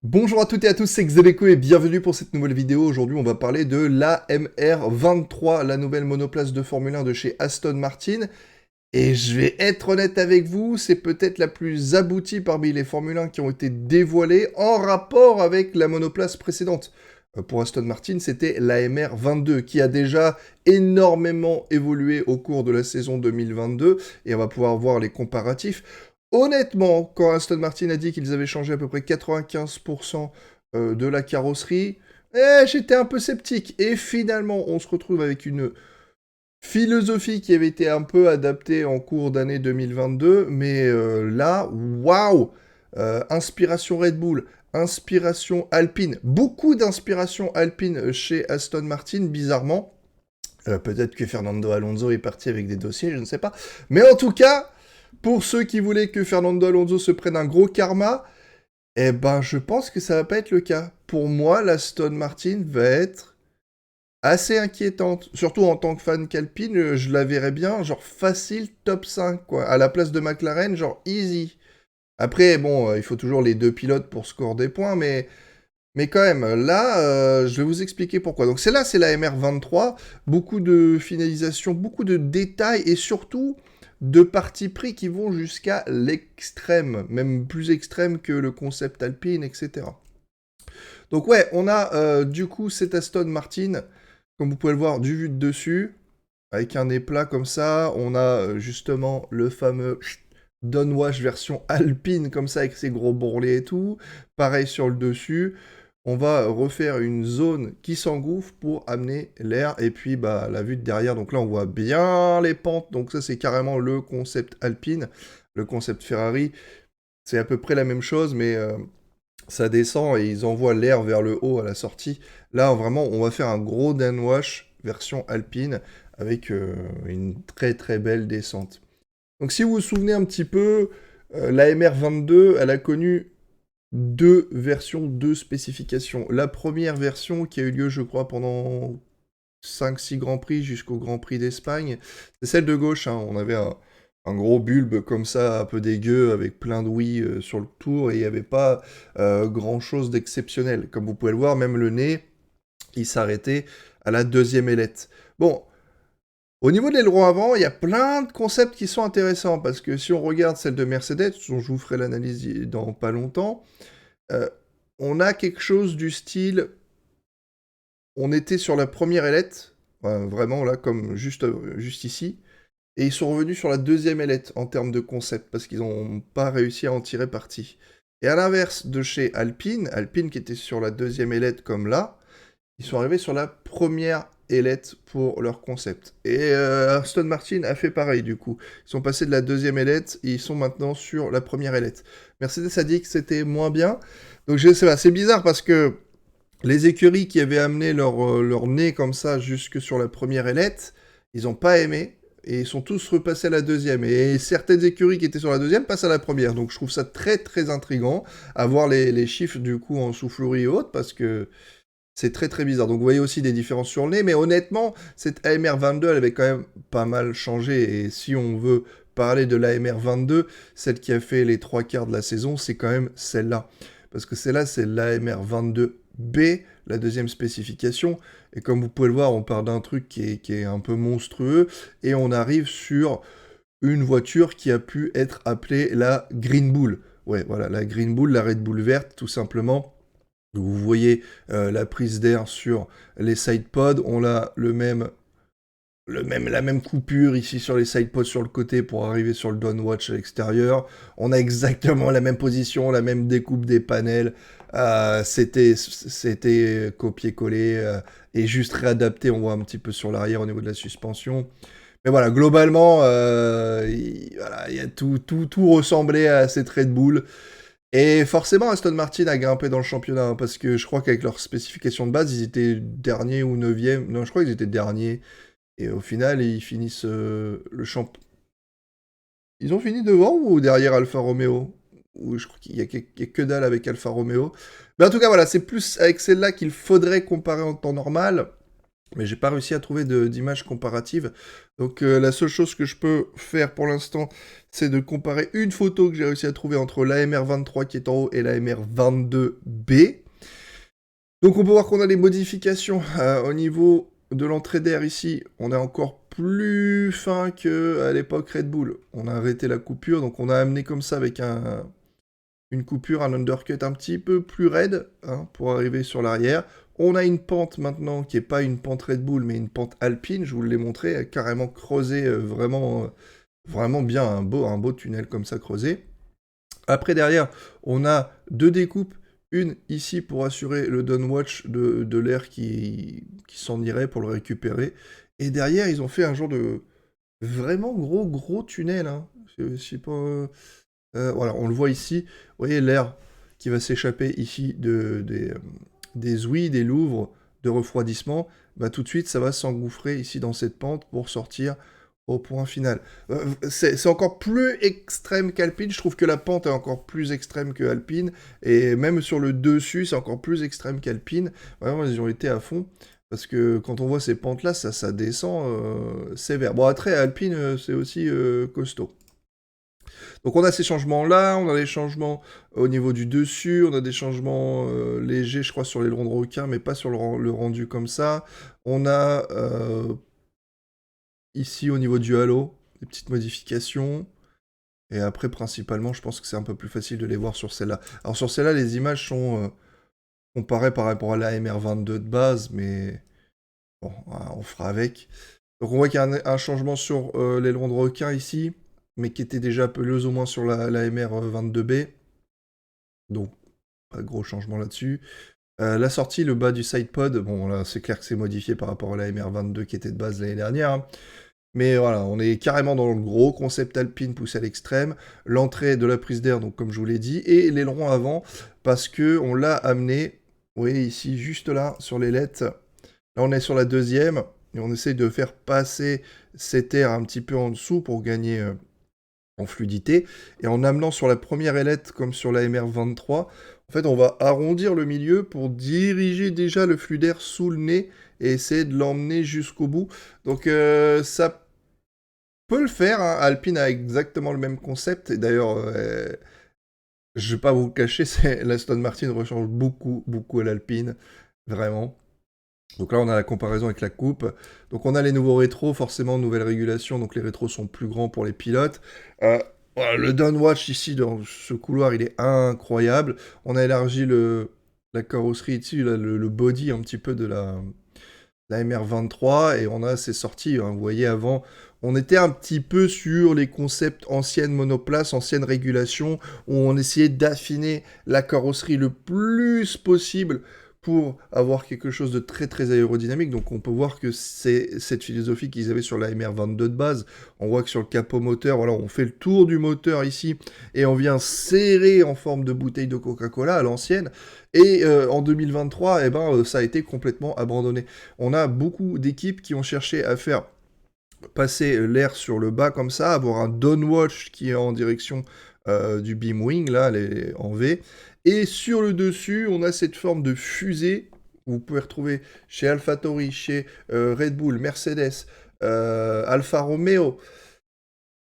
Bonjour à toutes et à tous, c'est Xeleko et bienvenue pour cette nouvelle vidéo. Aujourd'hui, on va parler de l'AMR23, la nouvelle monoplace de Formule 1 de chez Aston Martin. Et je vais être honnête avec vous, c'est peut-être la plus aboutie parmi les Formule 1 qui ont été dévoilées en rapport avec la monoplace précédente. Pour Aston Martin, c'était l'AMR22 qui a déjà énormément évolué au cours de la saison 2022 et on va pouvoir voir les comparatifs. Honnêtement, quand Aston Martin a dit qu'ils avaient changé à peu près 95% de la carrosserie, j'étais un peu sceptique. Et finalement, on se retrouve avec une philosophie qui avait été un peu adaptée en cours d'année 2022, mais là, waouh, inspiration Red Bull, inspiration Alpine, beaucoup d'inspiration Alpine chez Aston Martin, bizarrement. Peut-être que Fernando Alonso est parti avec des dossiers, je ne sais pas. Mais en tout cas, pour ceux qui voulaient que Fernando Alonso se prenne un gros karma, eh ben, je pense que ça va pas être le cas. Pour moi, l'Aston Martin va être assez inquiétante. Surtout en tant que fan qu'Alpine, je la verrais bien, genre facile top 5, quoi. À la place de McLaren, genre easy. Après, bon, il faut toujours les deux pilotes pour score des points, mais quand même, là, je vais vous expliquer pourquoi. Donc c'est là, c'est la MR23, beaucoup de finalisation, beaucoup de détails et surtout de partis pris qui vont jusqu'à l'extrême, même plus extrême que le concept Alpine, etc. Donc ouais, on a du coup cet Aston Martin, comme vous pouvez le voir, du vu de dessus, avec un nez plat comme ça. On a justement le fameux Downwash version Alpine, comme ça, avec ses gros bourrelets et tout. Pareil sur le dessus. On va refaire une zone qui s'engouffre pour amener l'air. Et puis, bah, la vue de derrière. Donc là, on voit bien les pentes. Donc ça, c'est carrément le concept Alpine. Le concept Ferrari, c'est à peu près la même chose, mais ça descend et ils envoient l'air vers le haut à la sortie. Là, vraiment, on va faire un gros downwash version Alpine avec une très très belle descente. Donc si vous vous souvenez un petit peu, la MR22, elle a connu deux versions, deux spécifications. La première version qui a eu lieu, je crois, pendant 5-6 Grands Prix jusqu'au Grand Prix d'Espagne, c'est celle de gauche. Hein. On avait un gros bulbe comme ça, un peu dégueu, avec plein de oui sur le tour, et il n'y avait pas grand-chose d'exceptionnel. Comme vous pouvez le voir, même le nez, il s'arrêtait à la deuxième ailette. Bon, au niveau de l'aileron avant, il y a plein de concepts qui sont intéressants, parce que si on regarde celle de Mercedes, dont je vous ferai l'analyse dans pas longtemps, euh, on a quelque chose du style, on était sur la première ailette, vraiment là, comme juste ici, et ils sont revenus sur la deuxième ailette en termes de concept, parce qu'ils n'ont pas réussi à en tirer parti. Et à l'inverse de chez Alpine, Alpine qui était sur la deuxième ailette comme là, ils sont arrivés sur la première ailette pour leur concept. Et Aston Martin a fait pareil du coup. Ils sont passés de la deuxième ailette et ils sont maintenant sur la première ailette. Mercedes a dit que c'était moins bien. Donc je sais pas, c'est bizarre parce que les écuries qui avaient amené leur nez comme ça jusque sur la première ailette, ils n'ont pas aimé. Et ils sont tous repassés à la deuxième. Et certaines écuries qui étaient sur la deuxième passent à la première. Donc je trouve ça très très intriguant à voir les chiffres du coup en soufflerie et autres parce que c'est très très bizarre. Donc vous voyez aussi des différences sur le nez, mais honnêtement, cette AMR22, elle avait quand même pas mal changé. Et si on veut parler de l'AMR22, celle qui a fait les trois quarts de la saison, c'est quand même celle-là. Parce que celle-là, c'est l'AMR22B, la deuxième spécification. Et comme vous pouvez le voir, on part d'un truc qui est un peu monstrueux. Et on arrive sur une voiture qui a pu être appelée la Green Bull. Ouais, voilà, la Green Bull, la Red Bull verte, tout simplement. Vous voyez la prise d'air sur les sidepods, on a la même coupure ici sur les sidepods sur le côté pour arriver sur le downwatch à l'extérieur. On a exactement la même position, la même découpe des panels. C'était copié-collé et juste réadapté. On voit un petit peu sur l'arrière au niveau de la suspension. Mais voilà, globalement, voilà, il y a tout ressemblait à cette Red Bull. Et forcément, Aston Martin a grimpé dans le championnat, hein, parce que je crois qu'avec leur spécification de base, ils étaient dernier ou neuvième. Non, je crois qu'ils étaient derniers. Et au final, ils finissent le champ. Ils ont fini devant ou derrière Alfa Romeo? Ou je crois qu'il y a que dalle avec Alfa Romeo. Mais en tout cas, voilà, c'est plus avec celle-là qu'il faudrait comparer en temps normal. Mais j'ai pas réussi à trouver d'images comparatives. Donc la seule chose que je peux faire pour l'instant, c'est de comparer une photo que j'ai réussi à trouver entre la MR23 qui est en haut et la MR22B B. Donc on peut voir qu'on a les modifications au niveau de l'entrée d'air ici. On est encore plus fin qu'à l'époque Red Bull. On a arrêté la coupure, donc on a amené comme ça avec une coupure, un undercut un petit peu plus raide hein, pour arriver sur l'arrière. On a une pente maintenant qui n'est pas une pente Red Bull, mais une pente alpine, je vous l'ai montré, carrément creusée, vraiment bien, un beau tunnel comme ça creusé. Après derrière, on a deux découpes, une ici pour assurer le downwatch de l'air qui s'en irait pour le récupérer. Et derrière, ils ont fait un genre de vraiment gros tunnel. Hein. Je sais pas... voilà, on le voit ici. Vous voyez l'air qui va s'échapper ici des ouïes, des louvres de refroidissement. Bah, tout de suite, ça va s'engouffrer ici dans cette pente pour sortir au point final. C'est encore plus extrême qu'Alpine. Je trouve que la pente est encore plus extrême que Alpine. Et même sur le dessus, c'est encore plus extrême qu'Alpine. Vraiment, ils ont été à fond. Parce que quand on voit ces pentes-là, ça descend sévère. Bon, après, Alpine, c'est aussi costaud. Donc on a ces changements-là, on a des changements au niveau du dessus, on a des changements légers, je crois, sur l'aileron de requin, mais pas sur le rendu comme ça. On a ici, au niveau du halo, des petites modifications. Et après, principalement, je pense que c'est un peu plus facile de les voir sur celle-là. Alors sur celle-là, les images sont comparées par rapport à la MR22 de base, mais bon, on fera avec. Donc on voit qu'il y a un changement sur l'aileron de requin ici, mais qui était déjà peleuse au moins sur la MR22B. Donc, pas de gros changement là-dessus. La sortie, le bas du sidepod, bon là c'est clair que c'est modifié par rapport à la MR22 qui était de base l'année dernière. Hein. Mais voilà, on est carrément dans le gros concept alpine poussé à l'extrême. L'entrée de la prise d'air, donc comme je vous l'ai dit, et l'aileron avant, parce que on l'a amené, vous voyez ici, juste là, sur l'ailette. Là on est sur la deuxième, et on essaye de faire passer cet air un petit peu en dessous pour gagner en fluidité. Et en amenant sur la première ailette, comme sur la MR23, en fait on va arrondir le milieu pour diriger déjà le flux d'air sous le nez et essayer de l'emmener jusqu'au bout. Donc ça peut le faire, hein. Alpine a exactement le même concept, et d'ailleurs, je vais pas vous le cacher, l'Aston Martin ressemble beaucoup à l'Alpine, vraiment. Donc là, on a la comparaison avec la coupe. Donc on a les nouveaux rétros, forcément, nouvelle régulation, donc les rétros sont plus grands pour les pilotes. Voilà, le downwatch ici, dans ce couloir, il est incroyable. On a élargi la carrosserie ici, là, le body un petit peu de la MR23, et on a ces sorties, hein. Vous voyez, avant, on était un petit peu sur les concepts anciennes monoplaces, anciennes régulations, où on essayait d'affiner la carrosserie le plus possible pour avoir quelque chose de très aérodynamique. Donc on peut voir que c'est cette philosophie qu'ils avaient sur la MR22 de base. On voit que sur le capot moteur, voilà, on fait le tour du moteur ici, et on vient serrer en forme de bouteille de Coca-Cola à l'ancienne. Et en 2023, eh ben, ça a été complètement abandonné. On a beaucoup d'équipes qui ont cherché à faire passer l'air sur le bas comme ça, avoir un downwatch qui est en direction du beam wing, là, en V. Et sur le dessus, on a cette forme de fusée, vous pouvez retrouver chez AlphaTauri, chez Red Bull, Mercedes, Alfa Romeo,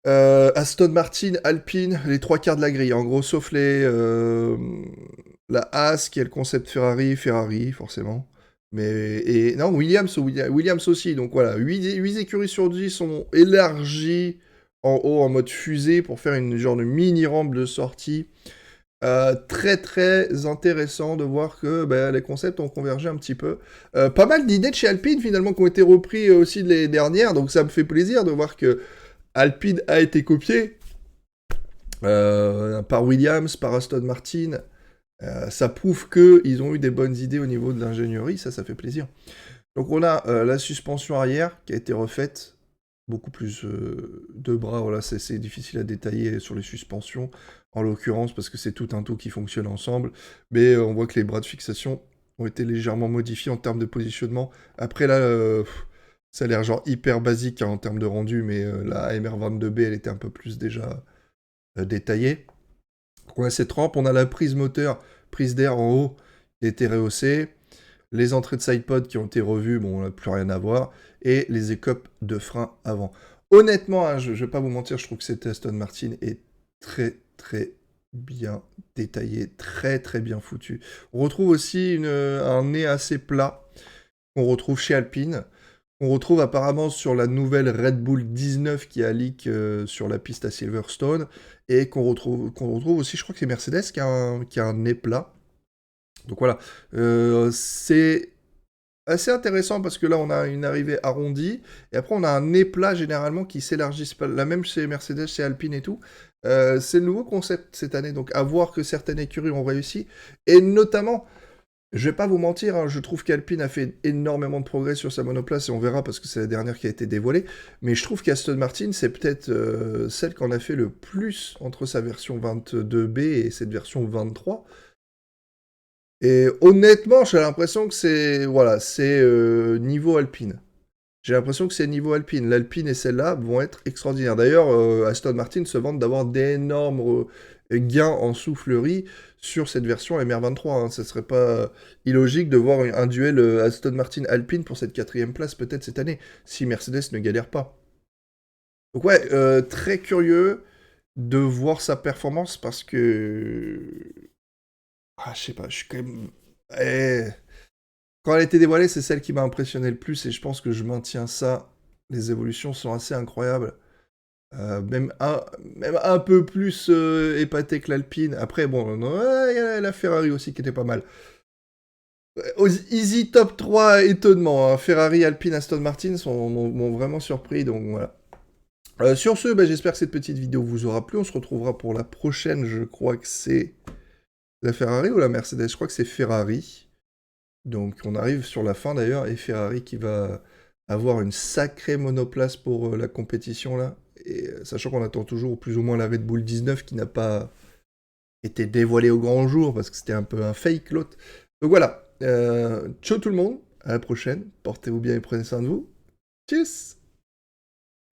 Aston Martin, Alpine, les trois quarts de la grille. En gros, sauf la Haas qui est le concept Ferrari forcément. Et non, Williams aussi. Donc voilà, 8 écuries sur 10 sont élargies en haut en mode fusée pour faire une genre de mini rampe de sortie. Très intéressant de voir que les concepts ont convergé un petit peu. Pas mal d'idées de chez Alpine finalement qui ont été repris aussi les dernières, donc ça me fait plaisir de voir que Alpine a été copié par Williams, par Aston Martin. Ça prouve qu'ils ont eu des bonnes idées au niveau de l'ingénierie, ça fait plaisir. Donc on a la suspension arrière qui a été refaite, beaucoup plus de bras, voilà, c'est difficile à détailler sur les suspensions, en l'occurrence, parce que c'est tout un tout qui fonctionne ensemble, mais on voit que les bras de fixation ont été légèrement modifiés en termes de positionnement. Après là, ça a l'air genre hyper basique hein, en termes de rendu, mais la MR22B, elle était un peu plus déjà détaillée. Donc on a cette rampe, on a la prise moteur, prise d'air en haut, qui a été rehaussée, les entrées de sidepod qui ont été revues, bon, on n'a plus rien à voir, et les écopes de frein avant. Honnêtement, hein, je ne vais pas vous mentir, je trouve que cette Aston Martin est très bien détaillé, très très bien foutu. On retrouve aussi un nez assez plat qu'on retrouve chez Alpine. On retrouve apparemment sur la nouvelle Red Bull 19 qui a leak sur la piste à Silverstone, et qu'on retrouve aussi, je crois que c'est Mercedes qui a un nez plat. Donc voilà, c'est assez intéressant parce que là on a une arrivée arrondie, et après on a un nez plat généralement qui s'élargit, c'est pas la même chez Mercedes, chez Alpine et tout. C'est le nouveau concept cette année, donc à voir que certaines écuries ont réussi, et notamment... Je vais pas vous mentir, hein, je trouve qu'Alpine a fait énormément de progrès sur sa monoplace, et on verra parce que c'est la dernière qui a été dévoilée. Mais je trouve qu'Aston Martin, c'est peut-être celle qu'on a fait le plus entre sa version 22B et cette version 23. Et honnêtement, j'ai l'impression que c'est voilà, c'est niveau Alpine. J'ai l'impression que c'est niveau Alpine. L'Alpine et celle-là vont être extraordinaires. D'ailleurs, Aston Martin se vante d'avoir d'énormes gains en soufflerie sur cette version MR23. Hein. Ce serait pas illogique de voir un duel Aston Martin-Alpine pour cette 4e place peut-être cette année, si Mercedes ne galère pas. Donc ouais, très curieux de voir sa performance parce que... Ah, je sais pas, je suis quand même... Quand elle a été dévoilée, c'est celle qui m'a impressionné le plus, et je pense que je maintiens ça. Les évolutions sont assez incroyables. Même un peu plus épaté que l'Alpine. Après, bon, il y a la Ferrari aussi qui était pas mal. Easy top 3 étonnement. Hein. Ferrari, Alpine, Aston Martin m'ont vraiment surpris, donc voilà. Sur ce, bah, j'espère que cette petite vidéo vous aura plu. On se retrouvera pour la prochaine. Je crois que c'est la Ferrari ou la Mercedes. Je crois que c'est Ferrari. Donc on arrive sur la fin d'ailleurs, et Ferrari qui va avoir une sacrée monoplace pour la compétition là. Et sachant qu'on attend toujours plus ou moins la Red Bull 19 qui n'a pas été dévoilée au grand jour parce que c'était un peu un fake l'autre. Donc voilà, ciao tout le monde, à la prochaine, portez-vous bien et prenez soin de vous. Tchuss.